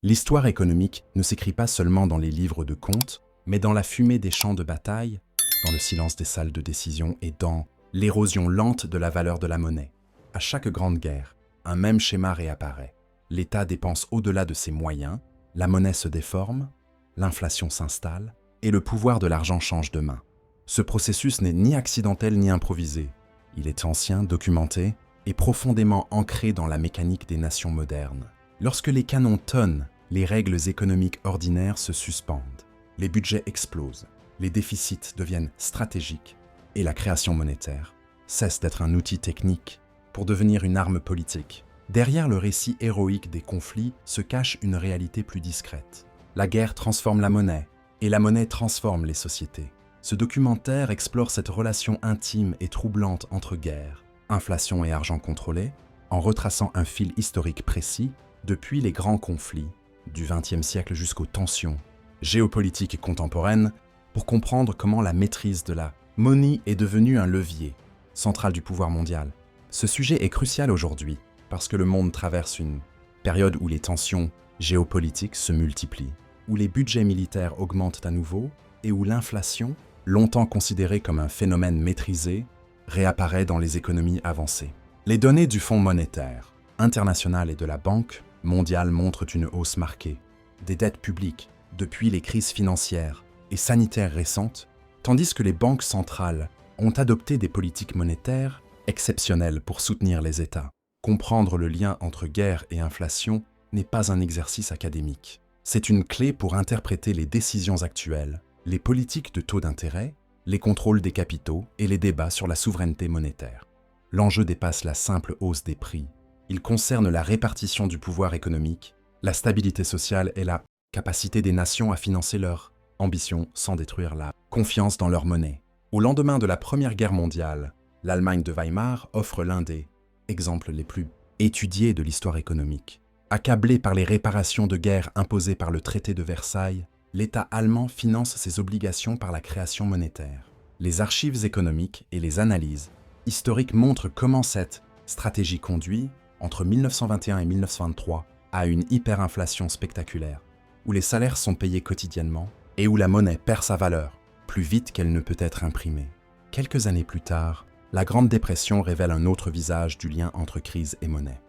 L'histoire économique ne s'écrit pas seulement dans les livres de contes, mais dans la fumée des champs de bataille, dans le silence des salles de décision et dans l'érosion lente de la valeur de la monnaie. À chaque grande guerre, un même schéma réapparaît. L'État dépense au-delà de ses moyens, la monnaie se déforme, l'inflation s'installe et le pouvoir de l'argent change de main. Ce processus n'est ni accidentel ni improvisé. Il est ancien, documenté et profondément ancré dans la mécanique des nations modernes. Lorsque les canons tonnent, les règles économiques ordinaires se suspendent. Les budgets explosent, les déficits deviennent stratégiques et la création monétaire cesse d'être un outil technique pour devenir une arme politique. Derrière le récit héroïque des conflits se cache une réalité plus discrète. La guerre transforme la monnaie et la monnaie transforme les sociétés. Ce documentaire explore cette relation intime et troublante entre guerre, inflation et argent contrôlé, en retraçant un fil historique précis depuis les grands conflits du XXe siècle jusqu'aux tensions géopolitiques et contemporaines pour comprendre comment la maîtrise de la monnaie est devenue un levier central du pouvoir mondial. Ce sujet est crucial aujourd'hui parce que le monde traverse une période où les tensions géopolitiques se multiplient, où les budgets militaires augmentent à nouveau et où l'inflation, longtemps considérée comme un phénomène maîtrisé, réapparaît dans les économies avancées. Les données du Fonds monétaire international et de la Banque mondiale montrent une hausse marquée des dettes publiques depuis les crises financières et sanitaires récentes, tandis que les banques centrales ont adopté des politiques monétaires exceptionnelles pour soutenir les États. Comprendre le lien entre guerre et inflation n'est pas un exercice académique. C'est une clé pour interpréter les décisions actuelles, les politiques de taux d'intérêt, les contrôles des capitaux et les débats sur la souveraineté monétaire. L'enjeu dépasse la simple hausse des prix. Il concerne la répartition du pouvoir économique, la stabilité sociale et la capacité des nations à financer leur ambition sans détruire la confiance dans leur monnaie. Au lendemain de la Première Guerre mondiale, l'Allemagne de Weimar offre l'un des exemples les plus étudiés de l'histoire économique. Accablé par les réparations de guerre imposées par le traité de Versailles, l'État allemand finance ses obligations par la création monétaire. Les archives économiques et les analyses historiques montrent comment cette stratégie conduit, entre 1921 et 1923, à une hyperinflation spectaculaire, où les salaires sont payés quotidiennement et où la monnaie perd sa valeur plus vite qu'elle ne peut être imprimée. Quelques années plus tard, la Grande Dépression révèle un autre visage du lien entre crise et monnaie.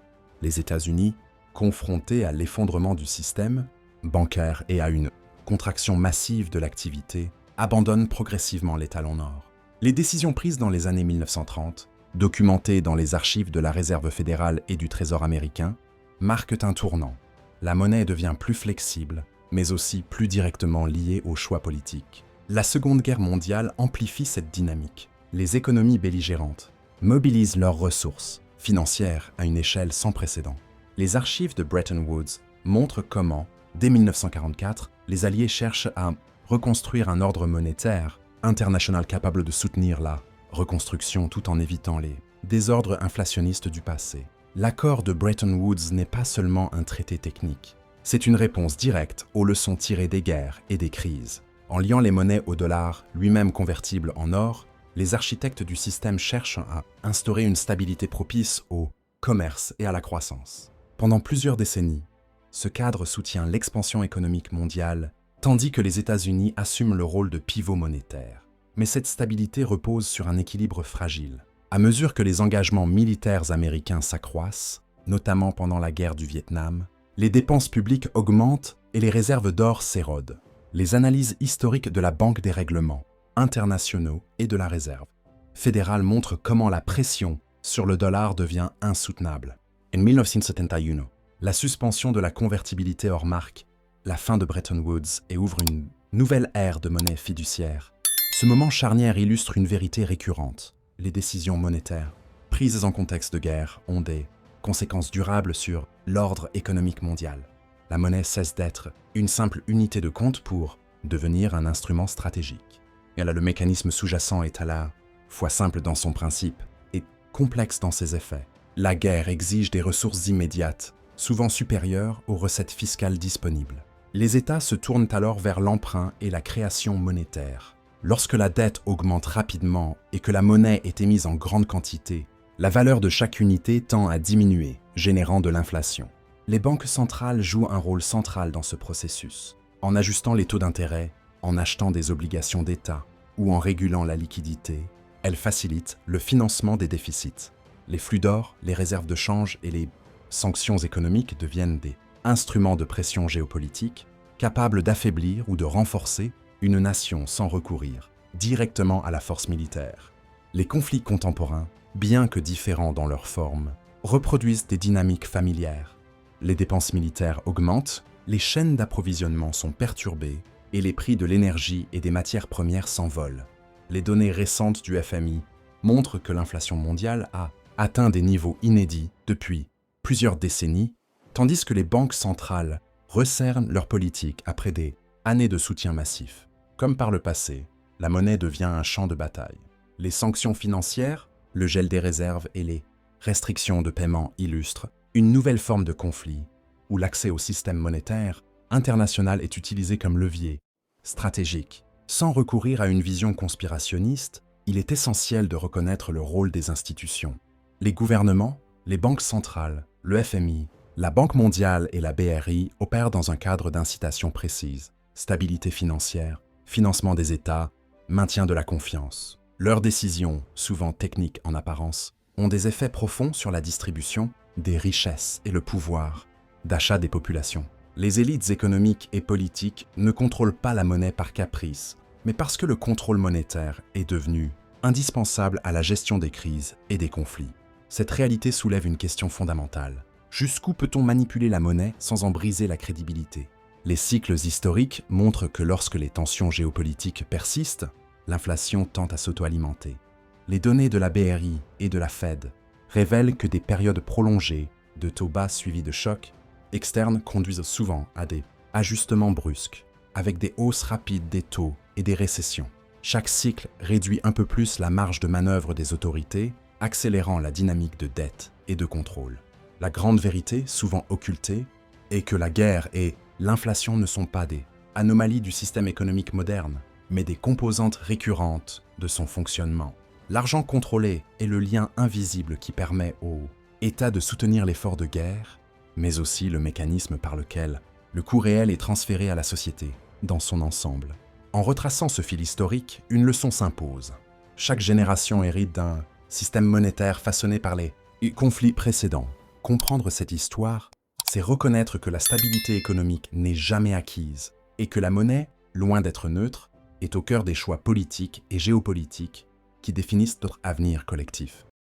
Les États-Unis, confrontés à l'effondrement du système bancaire et à une contraction massive de l'activité, abandonnent progressivement les talons or. Les décisions prises dans les années 1930, documentées dans les archives de la Réserve fédérale et du Trésor américain, marquent un tournant. La monnaie devient plus flexible, mais aussi plus directement liée aux choix politiques. La Seconde Guerre mondiale amplifie cette dynamique. Les économies belligérantes mobilisent leurs ressources financières à une échelle sans précédent. Les archives de Bretton Woods montrent comment, dès 1944, les Alliés cherchent à reconstruire un ordre monétaire international capable de soutenir la reconstruction tout en évitant les désordres inflationnistes du passé. L'accord de Bretton Woods n'est pas seulement un traité technique, c'est une réponse directe aux leçons tirées des guerres et des crises. En liant les monnaies au dollar, lui-même convertible en or, les architectes du système cherchent à instaurer une stabilité propice au commerce et à la croissance. Pendant plusieurs décennies, ce cadre soutient l'expansion économique mondiale, tandis que les États-Unis assument le rôle de pivot monétaire. Mais cette stabilité repose sur un équilibre fragile. À mesure que les engagements militaires américains s'accroissent, notamment pendant la guerre du Vietnam, les dépenses publiques augmentent et les réserves d'or s'érodent. Les analyses historiques de la Banque des règlements internationaux et de la Réserve fédérale montrent comment la pression sur le dollar devient insoutenable. En 1971, la suspension de la convertibilité hors marque, la fin de Bretton Woods et ouvre une nouvelle ère de monnaie fiduciaire. Ce moment charnière illustre une vérité récurrente. Les décisions monétaires, prises en contexte de guerre, ont des conséquences durables sur l'ordre économique mondial. La monnaie cesse d'être une simple unité de compte pour devenir un instrument stratégique. Et là, le mécanisme sous-jacent est à la fois simple dans son principe et complexe dans ses effets. La guerre exige des ressources immédiates, souvent supérieures aux recettes fiscales disponibles. Les États se tournent alors vers l'emprunt et la création monétaire. Lorsque la dette augmente rapidement et que la monnaie est émise en grande quantité, la valeur de chaque unité tend à diminuer, générant de l'inflation. Les banques centrales jouent un rôle central dans ce processus, en ajustant les taux d'intérêt, en achetant des obligations d'État ou en régulant la liquidité. Elles facilitent le financement des déficits. Les flux d'or, les réserves de change et les sanctions économiques deviennent des instruments de pression géopolitique capables d'affaiblir ou de renforcer une nation sans recourir directement à la force militaire. Les conflits contemporains, bien que différents dans leur forme, reproduisent des dynamiques familières. Les dépenses militaires augmentent, les chaînes d'approvisionnement sont perturbées et les prix de l'énergie et des matières premières s'envolent. Les données récentes du FMI montrent que l'inflation mondiale a atteint des niveaux inédits depuis plusieurs décennies, tandis que les banques centrales resserrent leur politique après des années de soutien massif. Comme par le passé, la monnaie devient un champ de bataille. Les sanctions financières, le gel des réserves et les restrictions de paiement illustrent une nouvelle forme de conflit où l'accès au système monétaire international est utilisé comme levier stratégique. Sans recourir à une vision conspirationniste, il est essentiel de reconnaître le rôle des institutions. Les gouvernements, les banques centrales, le FMI, la Banque mondiale et la BRI opèrent dans un cadre d'incitation précise, stabilité financière, financement des États, maintien de la confiance. Leurs décisions, souvent techniques en apparence, ont des effets profonds sur la distribution des richesses et le pouvoir d'achat des populations. Les élites économiques et politiques ne contrôlent pas la monnaie par caprice, mais parce que le contrôle monétaire est devenu indispensable à la gestion des crises et des conflits. Cette réalité soulève une question fondamentale. Jusqu'où peut-on manipuler la monnaie sans en briser la crédibilité? Les cycles historiques montrent que lorsque les tensions géopolitiques persistent, l'inflation tend à s'auto-alimenter. Les données de la BRI et de la Fed révèlent que des périodes prolongées de taux bas suivies de chocs externes conduisent souvent à des ajustements brusques, avec des hausses rapides des taux et des récessions. Chaque cycle réduit un peu plus la marge de manœuvre des autorités, accélérant la dynamique de dette et de contrôle. La grande vérité, souvent occultée, est que la guerre et l'inflation ne sont pas des anomalies du système économique moderne, mais des composantes récurrentes de son fonctionnement. L'argent contrôlé est le lien invisible qui permet aux États de soutenir l'effort de guerre, mais aussi le mécanisme par lequel le coût réel est transféré à la société dans son ensemble. En retraçant ce fil historique, une leçon s'impose. Chaque génération hérite d'un système monétaire façonné par les conflits précédents. Comprendre cette histoire, c'est reconnaître que la stabilité économique n'est jamais acquise et que la monnaie, loin d'être neutre, est au cœur des choix politiques et géopolitiques qui définissent notre avenir collectif.